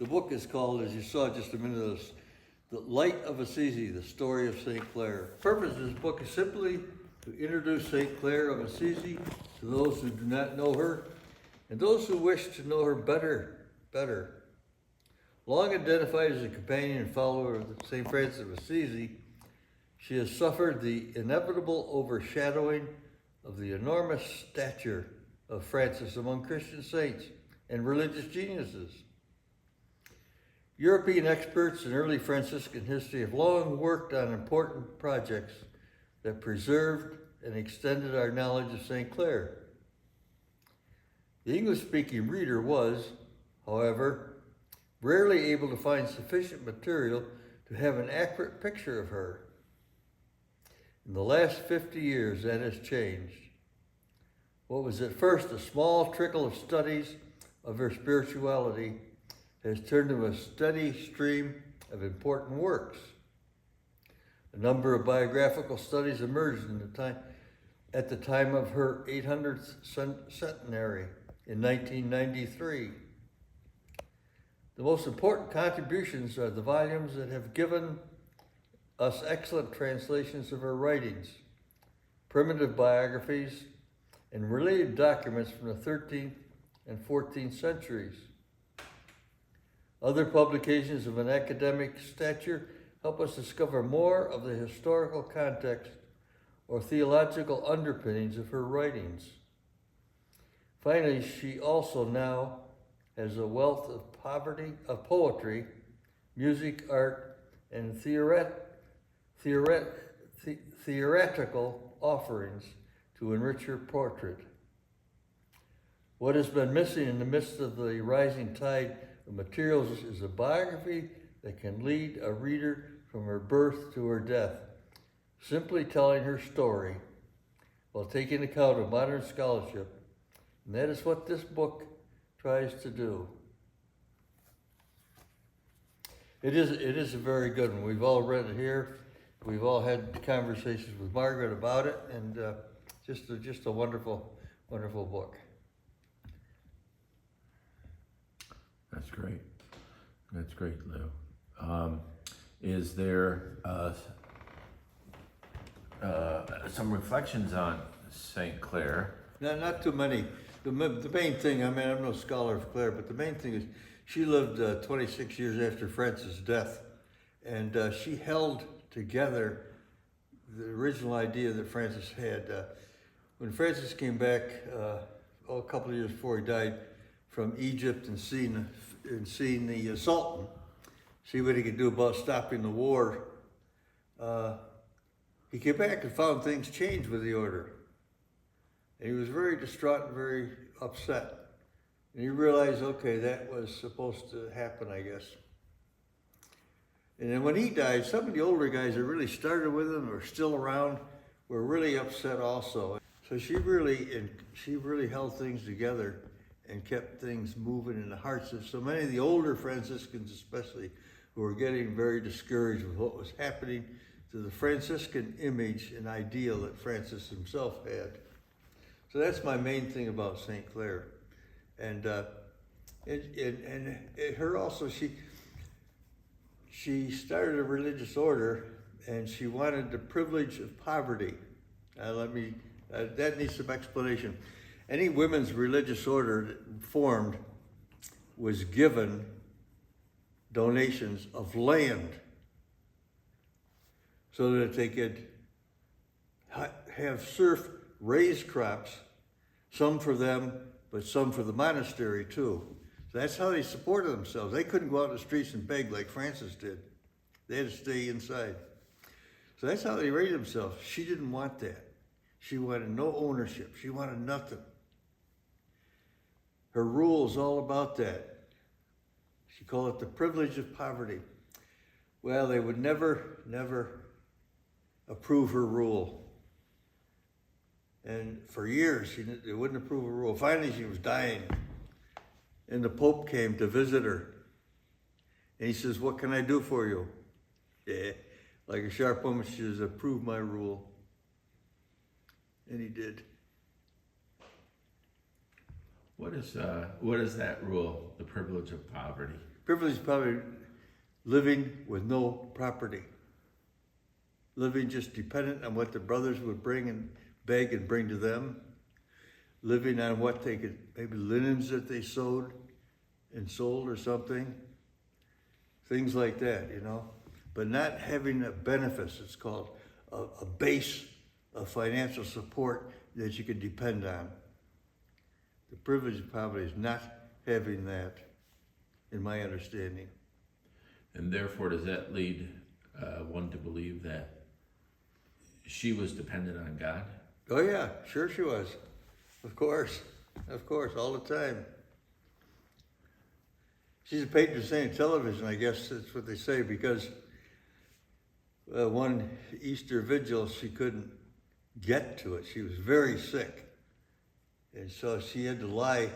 The book is called, as you saw just a minute ago, The Light of Assisi, the story of St. Clare. The purpose of this book is simply to introduce St. Clare of Assisi to those who do not know her and those who wish to know her better. Long identified as a companion and follower of St. Francis of Assisi, she has suffered the inevitable overshadowing of the enormous stature of Francis among Christian saints and religious geniuses. European experts in early Franciscan history have long worked on important projects that preserved and extended our knowledge of St. Clare. The English-speaking reader was, however, rarely able to find sufficient material to have an accurate picture of her. In the last 50 years, that has changed. What was at first a small trickle of studies of her spirituality has turned into a steady stream of important works. A number of biographical studies emerged at the time of her 800th centenary in 1993. The most important contributions are the volumes that have given us excellent translations of her writings, primitive biographies, and related documents from the 13th and 14th centuries. Other publications of an academic stature help us discover more of the historical context or theological underpinnings of her writings. Finally, she also now has a wealth of poetry, music, art, and theoretical offerings to enrich her portrait. What has been missing in the midst of the rising tide of materials is a biography that can lead a reader from her birth to her death, simply telling her story while taking account of modern scholarship. And that is what this book tries to do. It is a very good one. We've all read it here. We've all had conversations with Margaret about it, and just a wonderful, wonderful book. That's great. That's great, Lou. Is there some reflections on St. Clare? No, not too many. The main thing, I mean, I'm no scholar of Clare, but the main thing is she lived 26 years after Francis' death, and she held together the original idea that Francis had. When Francis came back a couple of years before he died from Egypt and seeing the Sultan, see what he could do about stopping the war, he came back and found things changed with the order. And he was very distraught and very upset. And he realized, okay, that was supposed to happen, I guess. And then when he died, some of the older guys that really started with him or still around were really upset also. So she really held things together and kept things moving in the hearts of so many of the older Franciscans, especially, who were getting very discouraged with what was happening to the Franciscan image and ideal that Francis himself had. So that's my main thing about St. Clare. And her also, she started a religious order, and she wanted the privilege of poverty. That needs some explanation. Any women's religious order that formed was given donations of land so that they could have serf raise crops, some for them, but some for the monastery too. So that's how they supported themselves. They couldn't go out in the streets and beg like Francis did. They had to stay inside. So that's how they raised themselves. She didn't want that. She wanted no ownership. She wanted nothing. Her rule is all about that. She called it the privilege of poverty. Well, they would never approve her rule. And for years, they wouldn't approve her rule. Finally, she was dying. And the Pope came to visit her. And he says, "What can I do for you?" Yeah, like a sharp woman, she says, "Approve my rule." And he did. What is that rule, the privilege of poverty? Privilege is probably living with no property. Living just dependent on what the brothers would bring and beg and bring to them. Living on what they could, maybe linens that they sewed and sold or something. Things like that, you know. But not having a benefit, it's called a base of financial support that you can depend on. The privilege of poverty is not having that, in my understanding. And therefore, does that lead one to believe that she was dependent on God? Oh yeah, sure she was. Of course, all the time. She's a patron saint of television, I guess that's what they say, because one Easter vigil she couldn't get to it. She was very sick. And so she had to lie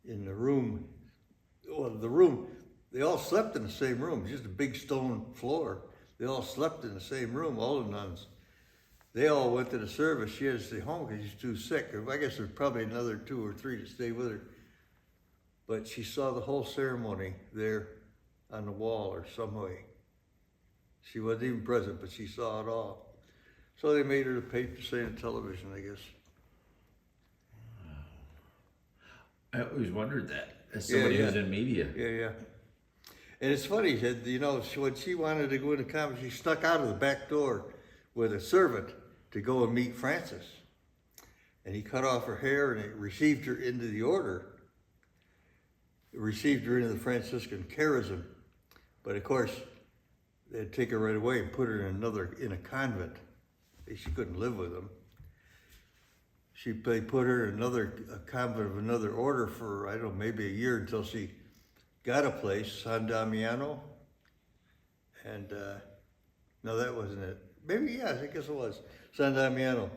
in the room. Well, the room, they all slept in the same room, just a big stone floor. They all slept in the same room, all the nuns. They all went to the service. She had to stay home because she's too sick. I guess there's probably another 2 or 3 to stay with her. But she saw the whole ceremony there on the wall or some way. She wasn't even present, but she saw it all. So they made her the patron saint of television, I guess. I always wondered that, as somebody who's in media. Yeah. And it's funny, you know, when she wanted to go into convent, she snuck out of the back door with a servant to go and meet Francis. And he cut off her hair and he received her into the order. Received her into the Franciscan charism. But of course, they'd take her right away and put her in a convent. She couldn't live with them. They put her in a convent of another order for, I don't know, maybe a year until she got a place, San Damiano. And, no, that wasn't it. Maybe, yeah, I guess it was. San Damiano,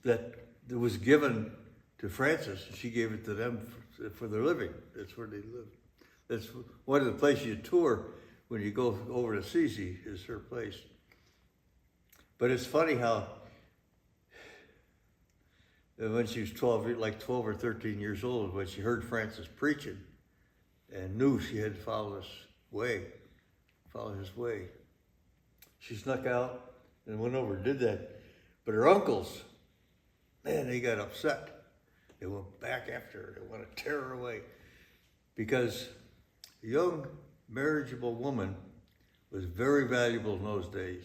that was given to Francis, and she gave it to them for their living. That's where they lived. That's one of the places you tour when you go over to Assisi, is her place. But it's funny how when she was 12 or 13 years old, when she heard Francis preaching and knew she had to follow his way, she snuck out and went over and did that. But her uncles, man, they got upset. They went back after her. They wanted to tear her away. Because a young marriageable woman was very valuable in those days.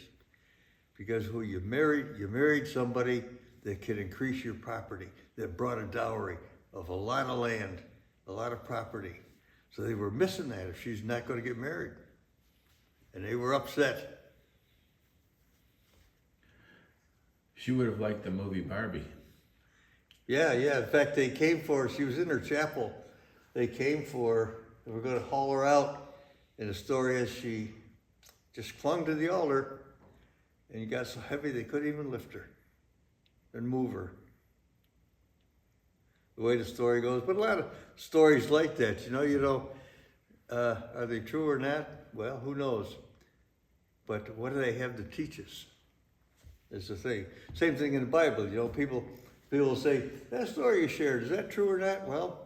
Because when you married somebody that could increase your property, that brought a dowry of a lot of land, a lot of property. So they were missing that if she's not going to get married. And they were upset. She would have liked the movie Barbie. Yeah. In fact, they came for her. She was in her chapel. They came for her. They were going to haul her out. And the story is she just clung to the altar and it got so heavy they couldn't even lift her and move her. The way the story goes. But a lot of stories like that, are they true or not? Well, who knows? But what do they have to teach us? Is the thing. Same thing in the Bible, people will say, that story you shared, is that true or not? Well,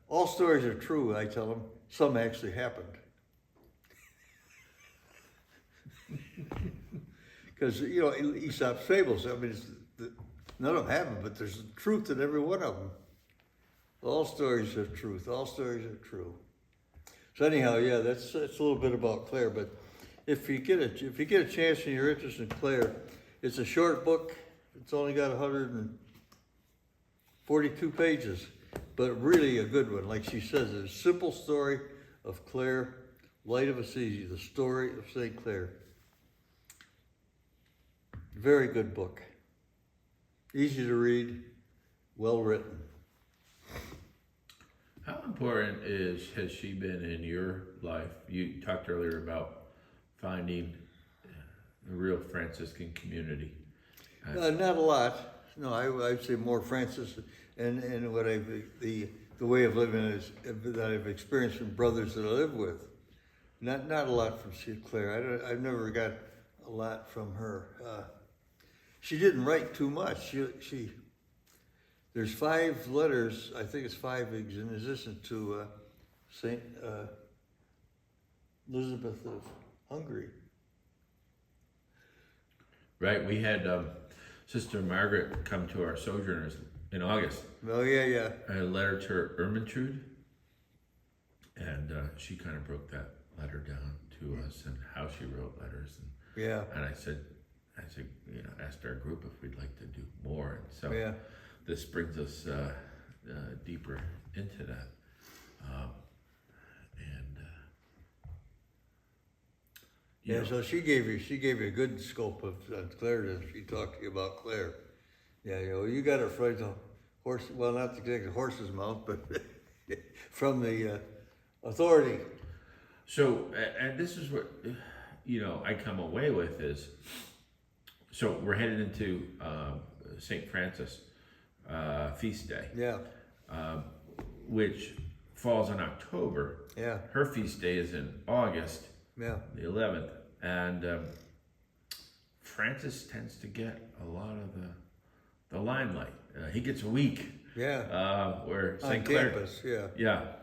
all stories are true, I tell them. Some actually happened. Because, Aesop's fables, none of them happen, but there's truth in every one of them. All stories have truth. All stories are true. So anyhow, yeah, that's a little bit about Clare. But if you get a chance and you're interested in Clare, it's a short book. It's only got 142 pages, but really a good one. Like she says, it's a simple story of Clare, Light of Assisi, the story of St. Clare. Very good book. Easy to read, well written. How important has she been in your life? You talked earlier about finding a real Franciscan community. Not a lot. No, I'd say more Francis and what the way of living that I've experienced from brothers that I live with. Not a lot from St. Clare. I've never got a lot from her. She didn't write too much. There's 5 letters, I think it's 5 in addition to Saint Elizabeth of Hungary. Right, we had Sister Margaret come to our Sojourners in August. Oh yeah. I had a letter to her Ermintrude, and she kind of broke that letter down to us and how she wrote letters. Yeah. And I said, asked our group if we'd like to do more. And so Yeah. this brings us deeper into that. Yeah, so she gave you a good scope of Clare. She talked to you about Clare. Yeah, you got it from the horse. Well, not exactly the horse's mouth, but from the authority. So, and this is what I come away with is. So we're headed into St. Francis feast day. Yeah. Which falls in October. Yeah. Her feast day is in August. Yeah. The 11th, and Francis tends to get a lot of the limelight. He gets a week. Yeah. Where On St. Clare. campus, yeah.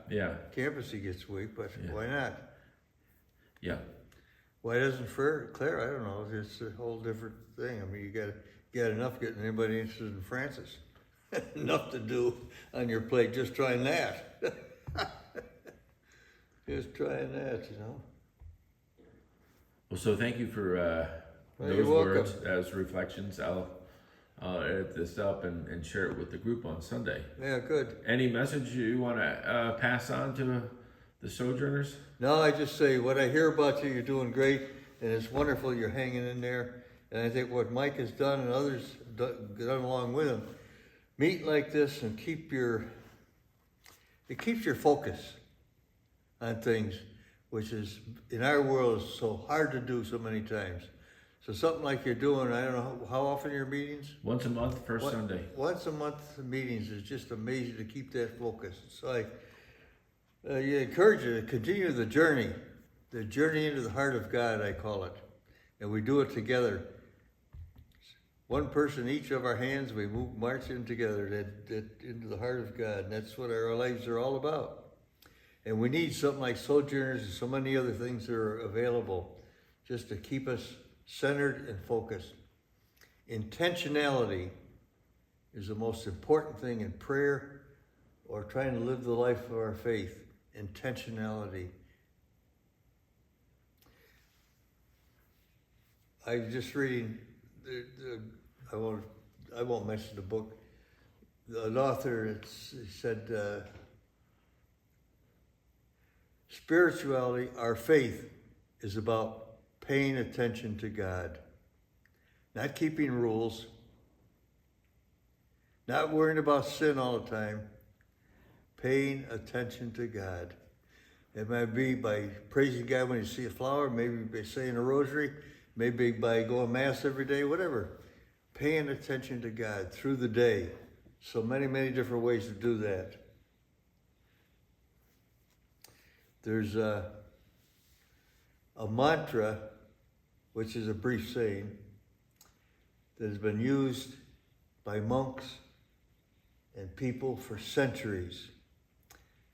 Yeah. Campus he gets weak, but Yeah. why not? Yeah. Why doesn't Clare? I don't know. It's a whole different thing. I mean, you got enough getting anybody interested in Francis. Enough to do on your plate just trying that. Just trying that, Well, so thank you for Well, those you're welcome. words as reflections. I'll edit this up and share it with the group on Sunday. Yeah, good. Any message you want to pass on to the Sojourners? No, I just say what I hear about you, you're doing great, and it's wonderful you're hanging in there. And I think what Mike has done and others done along with him, meet like this and it keeps your focus on things, which is in our world is so hard to do so many times. So something like you're doing, I don't know how often your meetings? Once a month, first Sunday. Once a month meetings is just amazing to keep that focus. It's like, you encourage you to continue the journey into the heart of God, I call it. And we do it together. One person, each of our hands, we march in together into the heart of God. And that's what our lives are all about. And we need something like Sojourners and so many other things that are available just to keep us centered and focused. Intentionality is the most important thing in prayer or trying to live the life of our faith. Intentionality. I was just reading, I won't mention the book. The author said, spirituality, our faith, is about paying attention to God. Not keeping rules. Not worrying about sin all the time. Paying attention to God. It might be by praising God when you see a flower, maybe by saying a rosary, maybe by going Mass every day, whatever. Paying attention to God through the day. So many, many different ways to do that. There's a mantra, which is a brief saying, that has been used by monks and people for centuries.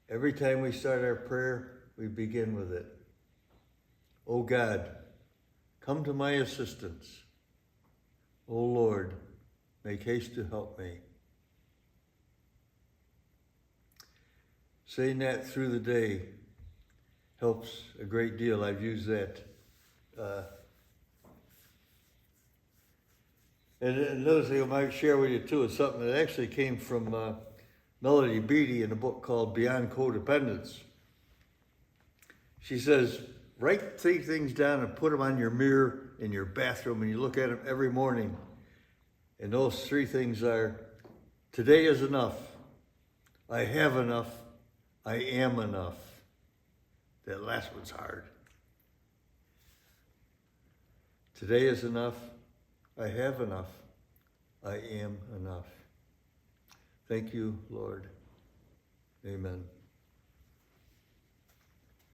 Every time we start our prayer, we begin with it. O God, come to my assistance. O Lord, make haste to help me. Saying that through the day helps a great deal. I've used that. And another thing I might share with you too is something that actually came from Melody Beattie in a book called Beyond Codependence. She says, write 3 things down and put them on your mirror in your bathroom and you look at them every morning. And those 3 things are, today is enough. I have enough. I am enough. That last one's hard. Today is enough. I have enough. I am enough. Thank you, Lord. Amen.